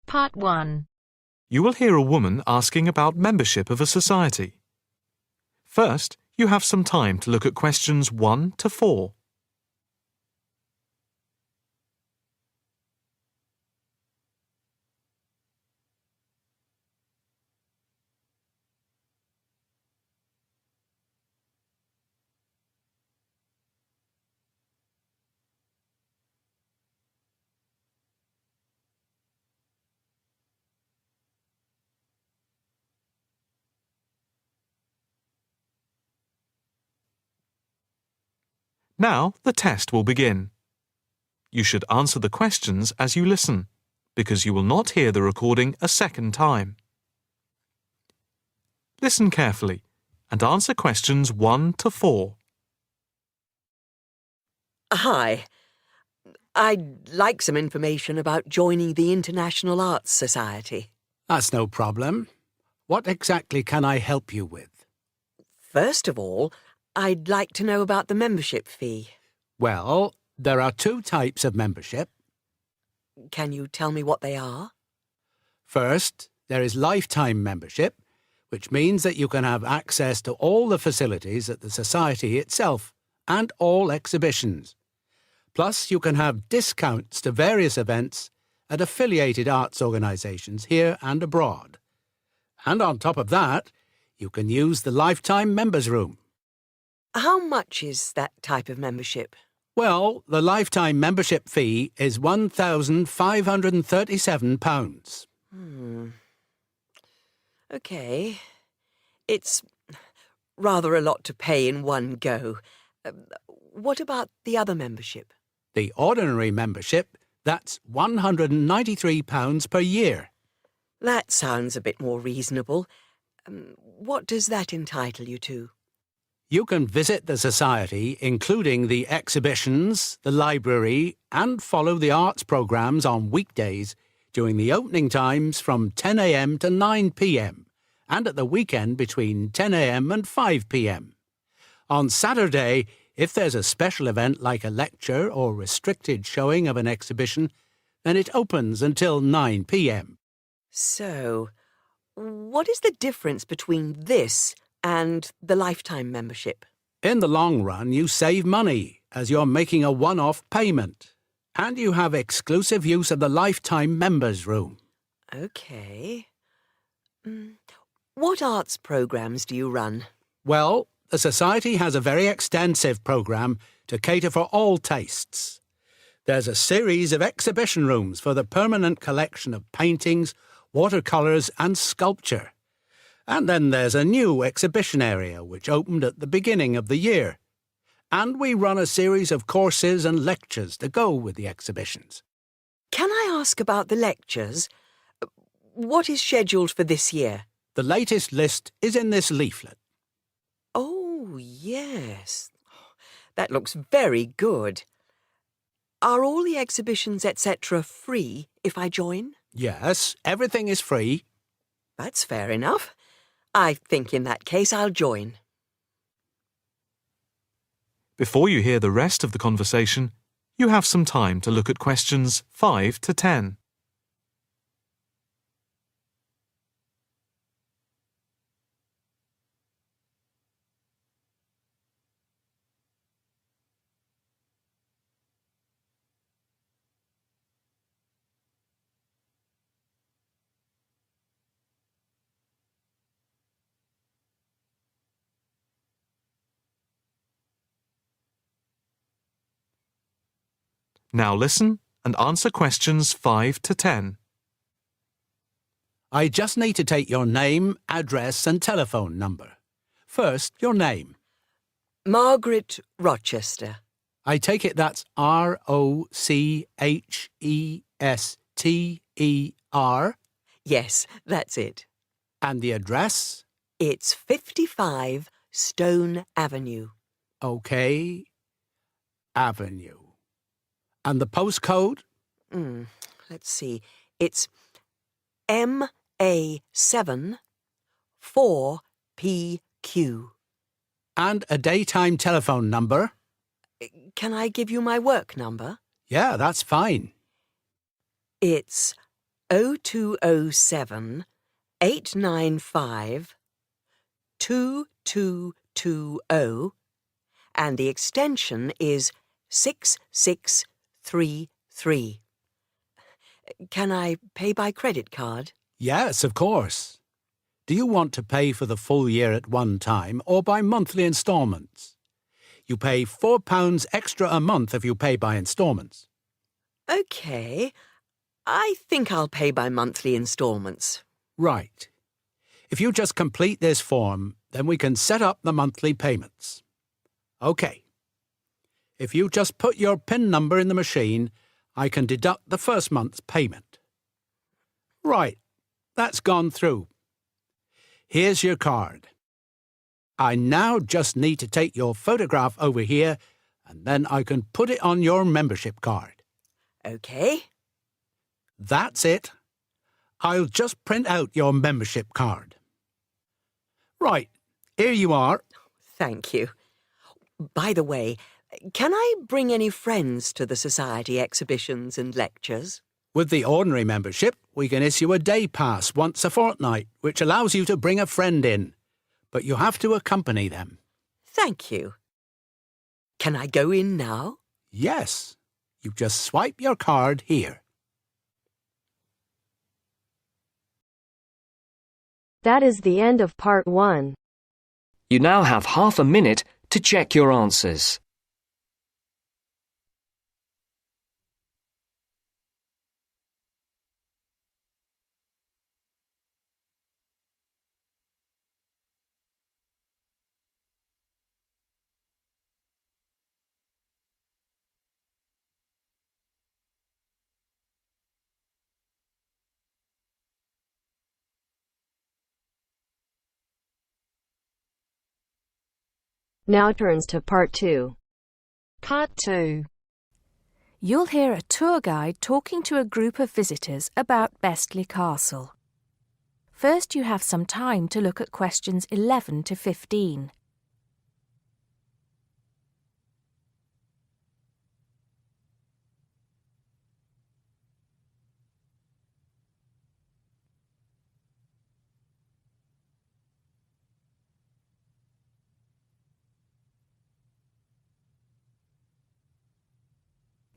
Part 1. You will hear a woman asking about membership of a society. First, you have some time to look at questions 1 to 4. Now the test will begin. You should answer the questions as you listen, because you will not hear the recording a second time. Listen carefully and answer questions 1 to 4. Hi. I'd like some information about joining the International Arts Society. That's no problem. What exactly can I help you with? First of all, I'd like to know about the membership fee. Well, there are 2 types of membership. Can you tell me what they are? First, there is lifetime membership, which means that you can have access to all the facilities at the Society itself and all exhibitions. Plus, you can have discounts to various events at affiliated arts organisations here and abroad. And on top of that, you can use the lifetime members' room. How much is that type of membership? Well, the lifetime membership fee is £1,537. OK. It's rather a lot to pay in one go. What about the other membership? The ordinary membership, that's £193 per year. That sounds a bit more reasonable. What does that entitle you to? You can visit the Society, including the exhibitions, the library, and follow the arts programmes on weekdays during the opening times from 10 a.m. to 9 p.m. and at the weekend between 10 a.m. and 5 p.m. On Saturday, if there's a special event like a lecture or restricted showing of an exhibition, then it opens until 9 p.m. So, what is the difference between this and the lifetime membership? In the long run, you save money as you're making a one-off payment, and you have exclusive use of the lifetime members' room. OK. What arts programmes do you run? Well, the Society has a very extensive programme to cater for all tastes. There's a series of exhibition rooms for the permanent collection of paintings, watercolours and sculpture. And then there's a new exhibition area which opened at the beginning of the year. And we run a series of courses and lectures to go with the exhibitions. Can I ask about the lectures? What is scheduled for this year? The latest list is in this leaflet. Oh, yes. That looks very good. Are all the exhibitions, etc., free if I join? Yes, everything is free. That's fair enough. I think in that case I'll join. Before you hear the rest of the conversation, you have some time to look at questions 5 to 10. Now listen and answer questions 5 to 10. I just need to take your name, address and telephone number. First, your name. Margaret Rochester. I take it that's R-O-C-H-E-S-T-E-R. Yes, that's it. And the address? It's 55 Stone Avenue. OK. Avenue. And the postcode? Let's see. It's MA7 4PQ. And a daytime telephone number? Can I give you my work number? Yeah, that's fine. It's 0207 895 2220 and the extension is 6633. Can I pay by credit card? Yes, of course. Do you want to pay for the full year at one time or by monthly instalments? You pay £4 extra a month if you pay by instalments. OK. I think I'll pay by monthly instalments. Right. If you just complete this form, then we can set up the monthly payments. OK. If you just put your PIN number in the machine, I can deduct the first month's payment. Right. That's gone through. Here's your card. I now just need to take your photograph over here, and then I can put it on your membership card. OK. That's it. I'll just print out your membership card. Right, here you are. Thank you. By the way, can I bring any friends to the Society exhibitions and lectures? With the ordinary membership, we can issue a day pass once a fortnight, which allows you to bring a friend in. But you have to accompany them. Thank you. Can I go in now? Yes. You just swipe your card here. That is the end of part 1. You now have half a minute to check your answers. Now turns to part 2. Part 2. You'll hear a tour guide talking to a group of visitors about Bestley Castle. First, you have some time to look at questions 11 to 15.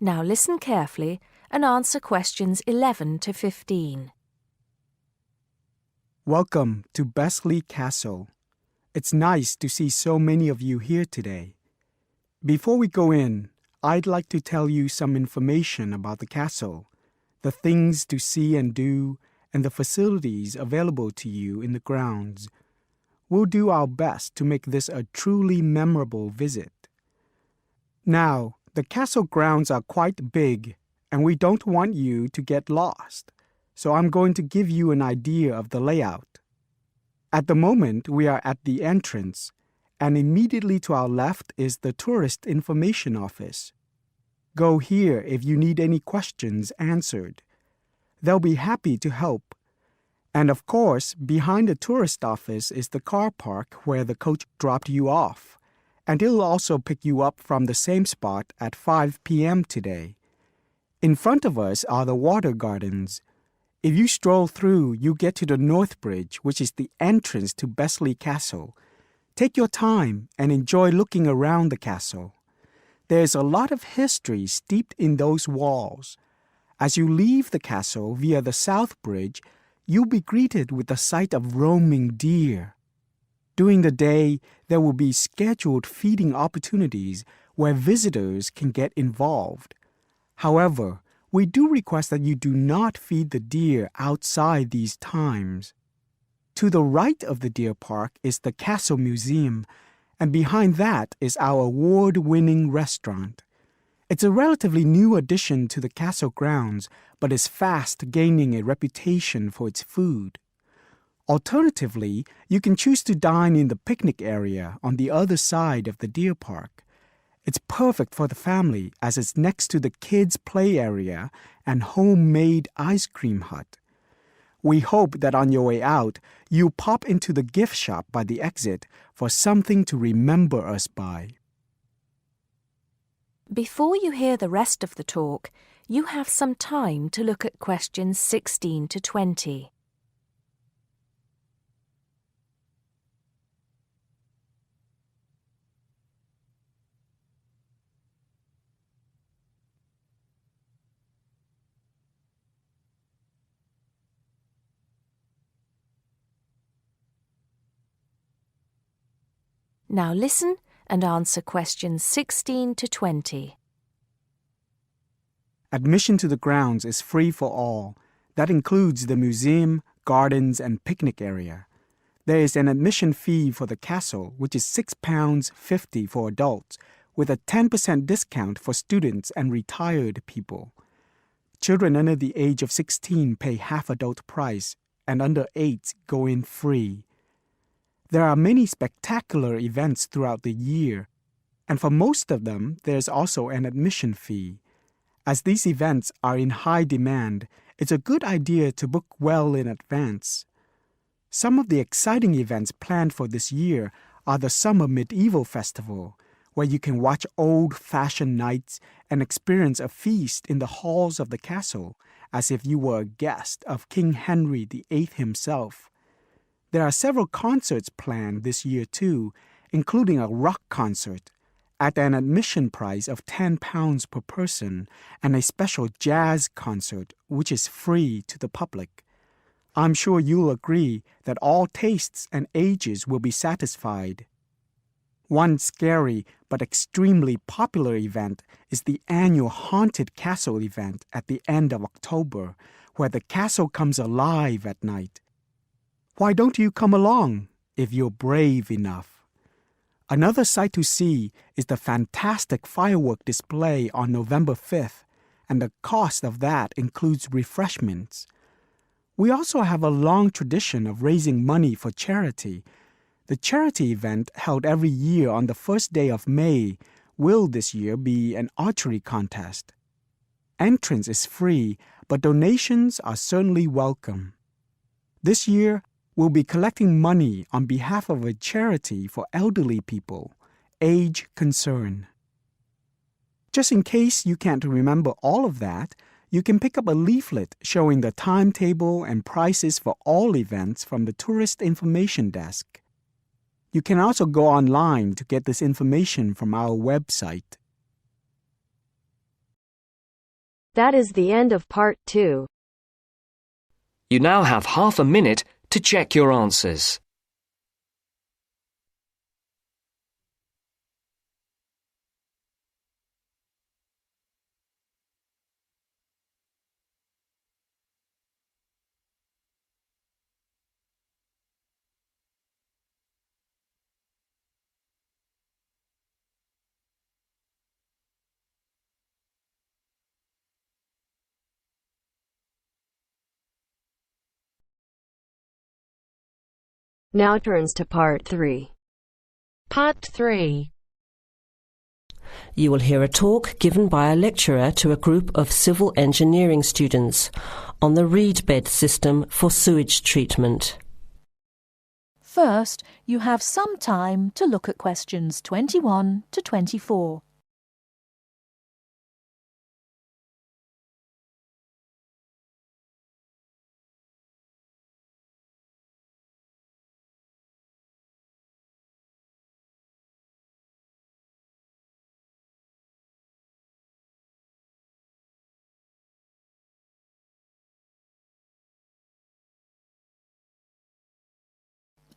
Now listen carefully and answer questions 11 to 15. Welcome to Bestley Castle. It's nice to see so many of you here today. Before we go in, I'd like to tell you some information about the castle, the things to see and do, and the facilities available to you in the grounds. We'll do our best to make this a truly memorable visit. Now, the castle grounds are quite big, and we don't want you to get lost, so I'm going to give you an idea of the layout. At the moment, we are at the entrance, and immediately to our left is the Tourist Information Office. Go here if you need any questions answered. They'll be happy to help. And of course, behind the tourist office is the car park where the coach dropped you off. And he'll also pick you up from the same spot at 5 p.m. today. In front of us are the water gardens. If you stroll through, you get to the North Bridge, which is the entrance to Bestley Castle. Take your time and enjoy looking around the castle. There's a lot of history steeped in those walls. As you leave the castle via the South Bridge, you'll be greeted with the sight of roaming deer. During the day, there will be scheduled feeding opportunities where visitors can get involved. However, we do request that you do not feed the deer outside these times. To the right of the deer park is the Castle Museum, and behind that is our award-winning restaurant. It's a relatively new addition to the castle grounds, but is fast gaining a reputation for its food. Alternatively, you can choose to dine in the picnic area on the other side of the deer park. It's perfect for the family as it's next to the kids' play area and homemade ice cream hut. We hope that on your way out, you'll pop into the gift shop by the exit for something to remember us by. Before you hear the rest of the talk, you have some time to look at questions 16 to 20. Now listen and answer questions 16 to 20. Admission to the grounds is free for all. That includes the museum, gardens, and picnic area. There is an admission fee for the castle, which is £6.50 for adults, with a 10% discount for students and retired people. Children under the age of 16 pay half adult price, and under 8 go in free. There are many spectacular events throughout the year, and for most of them, there's also an admission fee. As these events are in high demand, it's a good idea to book well in advance. Some of the exciting events planned for this year are the Summer Medieval Festival, where you can watch old-fashioned nights and experience a feast in the halls of the castle, as if you were a guest of King Henry VIII himself. There are several concerts planned this year too, including a rock concert at an admission price of £10 per person and a special jazz concert which is free to the public. I'm sure you'll agree that all tastes and ages will be satisfied. One scary but extremely popular event is the annual Haunted Castle event at the end of October, where the castle comes alive at night. Why don't you come along if you're brave enough? Another sight to see is the fantastic firework display on November 5th, and the cost of that includes refreshments. We also have a long tradition of raising money for charity. The charity event held every year on the first day of May will this year be an archery contest. Entrance is free, but donations are certainly welcome. This year, we'll be collecting money on behalf of a charity for elderly people, Age Concern. Just in case you can't remember all of that, you can pick up a leaflet showing the timetable and prices for all events from the Tourist Information Desk. You can also go online to get this information from our website. That is the end of part 2. You now have half a minute to check your answers. Now turns to part 3. Part 3. You will hear a talk given by a lecturer to a group of civil engineering students on the reed bed system for sewage treatment. First, you have some time to look at questions 21 to 24.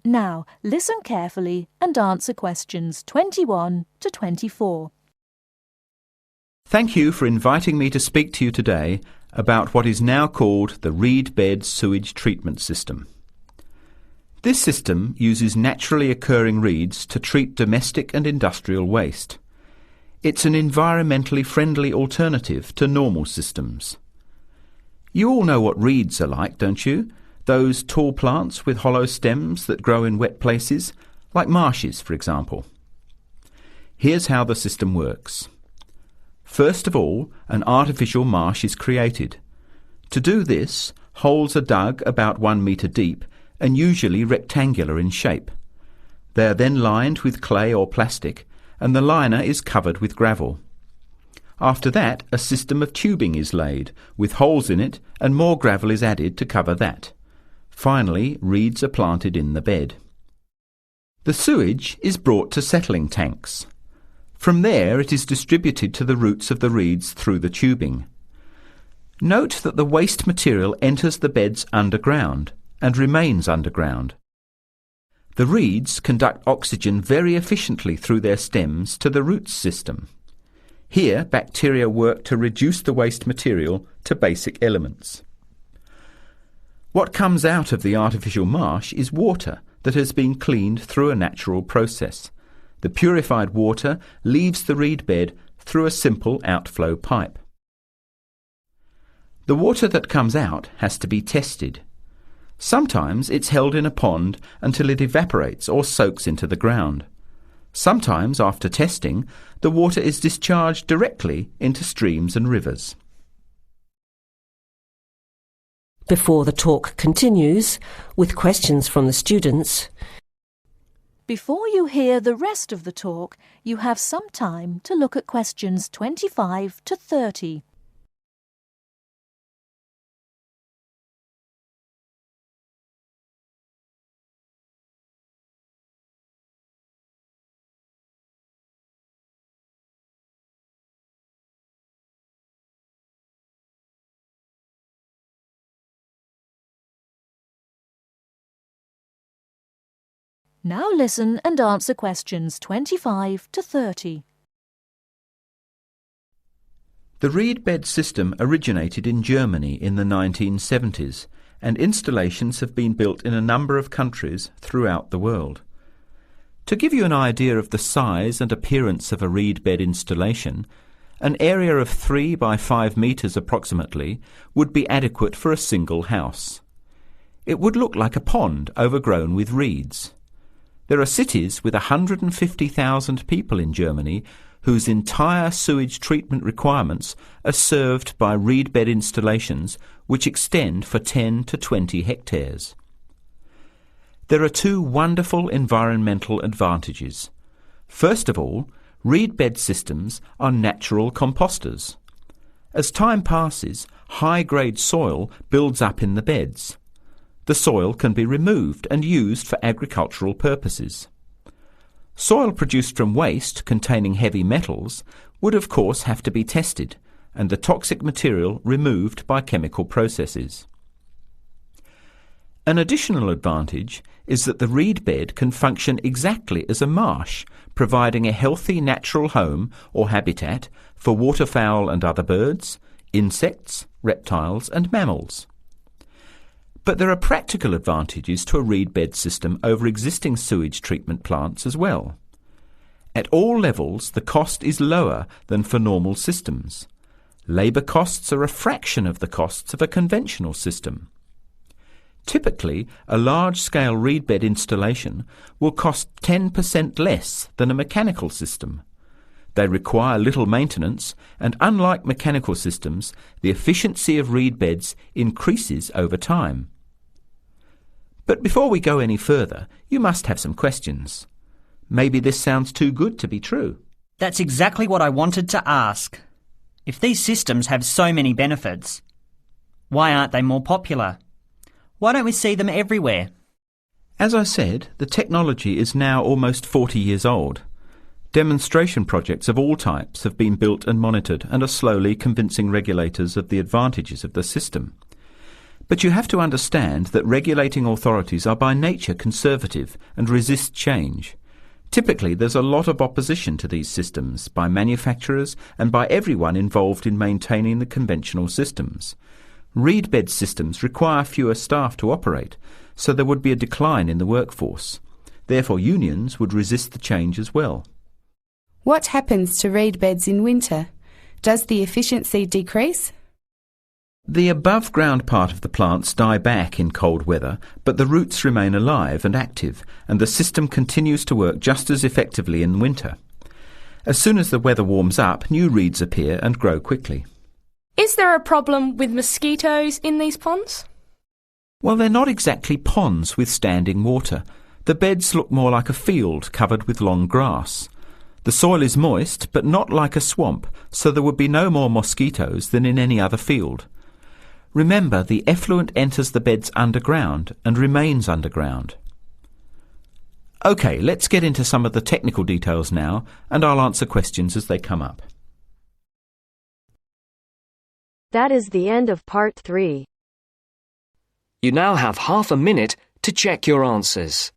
Now, listen carefully and answer questions 21 to 24. Thank you for inviting me to speak to you today about what is now called the reed bed sewage treatment system. This system uses naturally occurring reeds to treat domestic and industrial waste. It's an environmentally friendly alternative to normal systems. You all know what reeds are like, don't you? Those tall plants with hollow stems that grow in wet places, like marshes, for example. Here's how the system works. First of all, an artificial marsh is created. To do this, holes are dug about 1 metre deep and usually rectangular in shape. They are then lined with clay or plastic, and the liner is covered with gravel. After that, a system of tubing is laid, with holes in it, and more gravel is added to cover that. Finally, reeds are planted in the bed. The sewage is brought to settling tanks. From there it is distributed to the roots of the reeds through the tubing. Note that the waste material enters the beds underground and remains underground. The reeds conduct oxygen very efficiently through their stems to the roots system. Here, bacteria work to reduce the waste material to basic elements. What comes out of the artificial marsh is water that has been cleaned through a natural process. The purified water leaves the reed bed through a simple outflow pipe. The water that comes out has to be tested. Sometimes it's held in a pond until it evaporates or soaks into the ground. Sometimes, after testing, the water is discharged directly into streams and rivers. Before the talk continues, with questions from the students, before you hear the rest of the talk, you have some time to look at questions 25 to 30. Now listen and answer questions 25 to 30. The reed bed system originated in Germany in the 1970s, and installations have been built in a number of countries throughout the world. To give you an idea of the size and appearance of a reed bed installation, an area of 3 by 5 metres approximately would be adequate for a single house. It would look like a pond overgrown with reeds. There are cities with 150,000 people in Germany whose entire sewage treatment requirements are served by reed bed installations which extend for 10 to 20 hectares. There are two wonderful environmental advantages. First of all, reed bed systems are natural composters. As time passes, high-grade soil builds up in the beds. The soil can be removed and used for agricultural purposes. Soil produced from waste containing heavy metals would of course have to be tested and the toxic material removed by chemical processes. An additional advantage is that the reed bed can function exactly as a marsh, providing a healthy natural home or habitat for waterfowl and other birds, insects, reptiles and mammals. But there are practical advantages to a reed bed system over existing sewage treatment plants as well. At all levels, the cost is lower than for normal systems. Labour costs are a fraction of the costs of a conventional system. Typically, a large-scale reed bed installation will cost 10% less than a mechanical system. They require little maintenance, and unlike mechanical systems, the efficiency of reed beds increases over time. But before we go any further, you must have some questions. Maybe this sounds too good to be true. That's exactly what I wanted to ask. If these systems have so many benefits, why aren't they more popular? Why don't we see them everywhere? As I said, the technology is now almost 40 years old. Demonstration projects of all types have been built and monitored and are slowly convincing regulators of the advantages of the system. But you have to understand that regulating authorities are by nature conservative and resist change. Typically, there's a lot of opposition to these systems by manufacturers and by everyone involved in maintaining the conventional systems. Reed bed systems require fewer staff to operate, so there would be a decline in the workforce. Therefore, unions would resist the change as well. What happens to reed beds in winter? Does the efficiency decrease? The above-ground part of the plants die back in cold weather, but the roots remain alive and active, and the system continues to work just as effectively in winter. As soon as the weather warms up, new reeds appear and grow quickly. Is there a problem with mosquitoes in these ponds? Well, they're not exactly ponds with standing water. The beds look more like a field covered with long grass. The soil is moist, but not like a swamp, so there would be no more mosquitoes than in any other field. Remember, the effluent enters the beds underground and remains underground. OK, let's get into some of the technical details now, and I'll answer questions as they come up. That is the end of part 3. You now have half a minute to check your answers.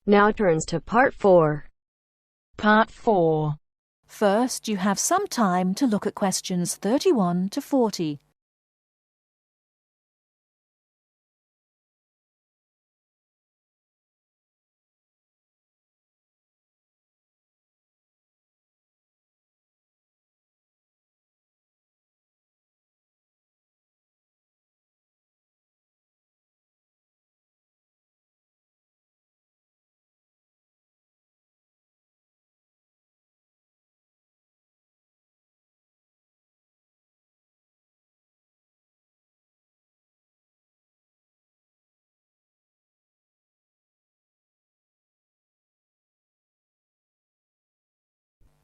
Now turns to part 4. Part 4. First, you have some time to look at questions 31 to 40.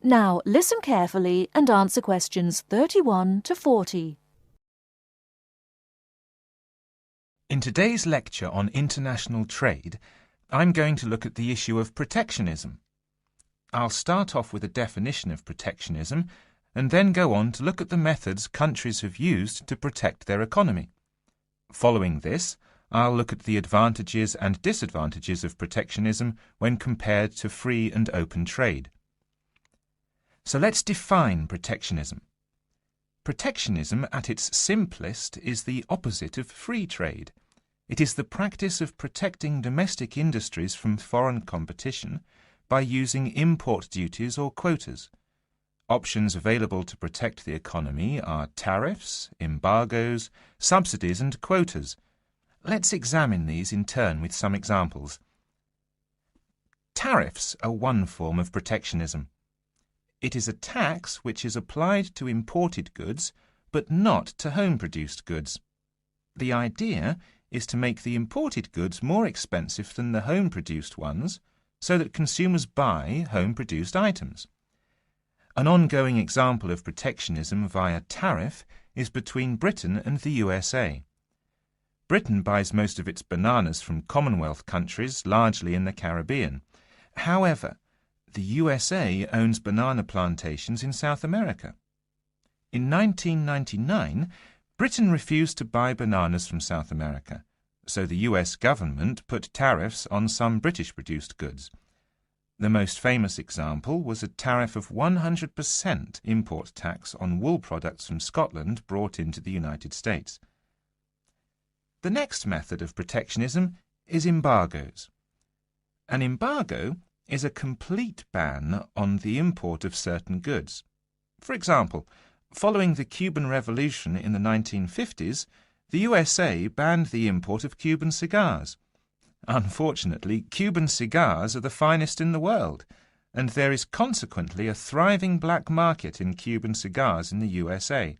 Now listen carefully and answer questions 31 to 40. In today's lecture on international trade, I'm going to look at the issue of protectionism. I'll start off with a definition of protectionism and then go on to look at the methods countries have used to protect their economy. Following this, I'll look at the advantages and disadvantages of protectionism when compared to free and open trade. So let's define protectionism. Protectionism, at its simplest, is the opposite of free trade. It is the practice of protecting domestic industries from foreign competition by using import duties or quotas. Options available to protect the economy are tariffs, embargoes, subsidies and quotas. Let's examine these in turn with some examples. Tariffs are one form of protectionism. It is a tax which is applied to imported goods, but not to home-produced goods. The idea is to make the imported goods more expensive than the home-produced ones, so that consumers buy home-produced items. An ongoing example of protectionism via tariff is between Britain and the USA. Britain buys most of its bananas from Commonwealth countries, largely in the Caribbean. However, the USA owns banana plantations in South America. In 1999, Britain refused to buy bananas from South America, so the US government put tariffs on some British-produced goods. The most famous example was a tariff of 100% import tax on wool products from Scotland brought into the United States. The next method of protectionism is embargoes. An embargo is a complete ban on the import of certain goods. For example, following the Cuban Revolution in the 1950s, the USA banned the import of Cuban cigars. Unfortunately, Cuban cigars are the finest in the world, and there is consequently a thriving black market in Cuban cigars in the USA.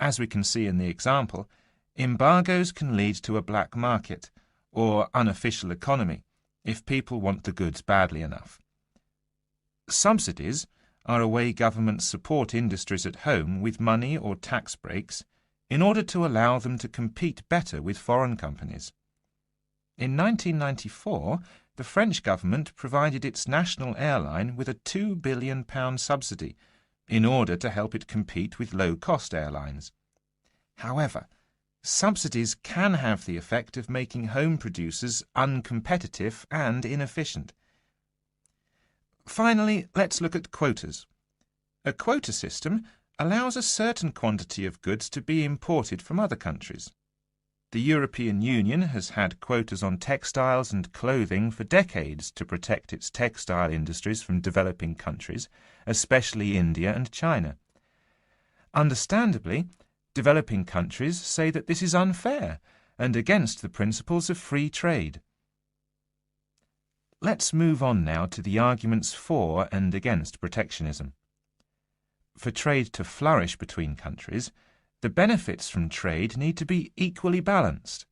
As we can see in the example, embargoes can lead to a black market, or unofficial economy, if people want the goods badly enough. Subsidies are a way governments support industries at home with money or tax breaks in order to allow them to compete better with foreign companies. In 1994, the French government provided its national airline with a £2 billion subsidy in order to help it compete with low-cost airlines. However, subsidies can have the effect of making home producers uncompetitive and inefficient. Finally, let's look at quotas. A quota system allows a certain quantity of goods to be imported from other countries. The European Union has had quotas on textiles and clothing for decades to protect its textile industries from developing countries, especially India and China. Understandably, developing countries say that this is unfair and against the principles of free trade. Let's move on now to the arguments for and against protectionism. For trade to flourish between countries, the benefits from trade need to be equally balanced.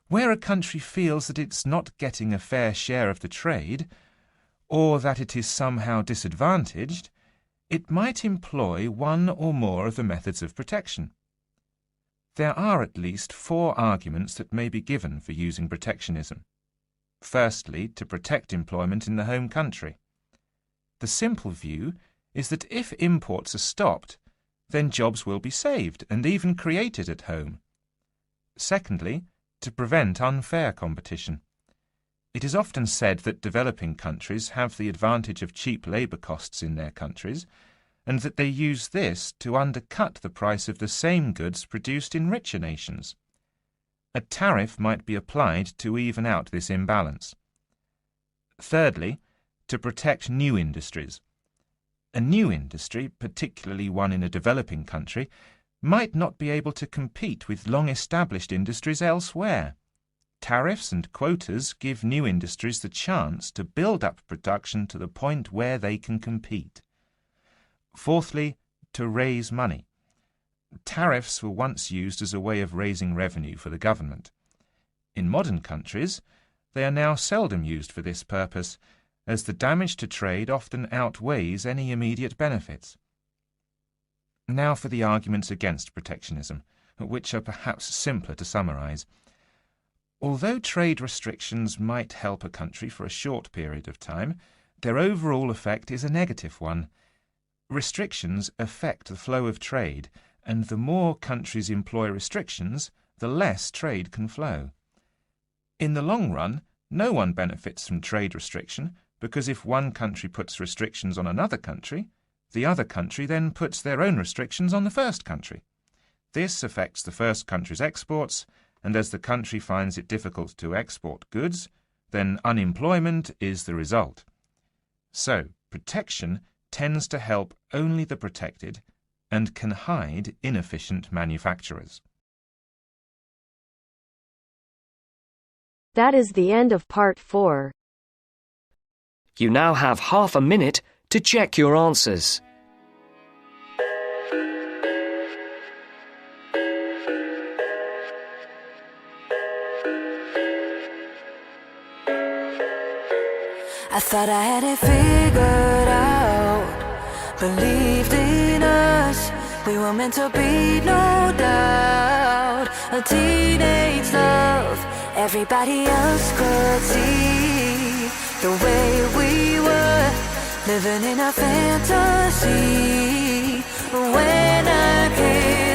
Where a country feels that it's not getting a fair share of the trade, or that it is somehow disadvantaged, it might employ one or more of the methods of protection. There are at least 4 arguments that may be given for using protectionism. Firstly, to protect employment in the home country. The simple view is that if imports are stopped, then jobs will be saved and even created at home. Secondly, to prevent unfair competition. It is often said that developing countries have the advantage of cheap labour costs in their countries, and that they use this to undercut the price of the same goods produced in richer nations. A tariff might be applied to even out this imbalance. Thirdly, to protect new industries. A new industry, particularly one in a developing country, might not be able to compete with long-established industries elsewhere. Tariffs and quotas give new industries the chance to build up production to the point where they can compete. Fourthly, to raise money. Tariffs were once used as a way of raising revenue for the government. In modern countries, they are now seldom used for this purpose, as the damage to trade often outweighs any immediate benefits. Now for the arguments against protectionism, which are perhaps simpler to summarize. Although trade restrictions might help a country for a short period of time, their overall effect is a negative one. Restrictions affect the flow of trade, and the more countries employ restrictions, the less trade can flow. In the long run, no one benefits from trade restriction, because if one country puts restrictions on another country, the other country then puts their own restrictions on the first country. This affects the first country's exports, and as the country finds it difficult to export goods, then unemployment is the result. So, protection tends to help only the protected and can hide inefficient manufacturers. That is the end of part 4. You now have half a minute to check your answers. I thought I had it figured out, believed in us, we were meant to be, no doubt. A teenage love, everybody else could see the way we were, living in a fantasy. When I came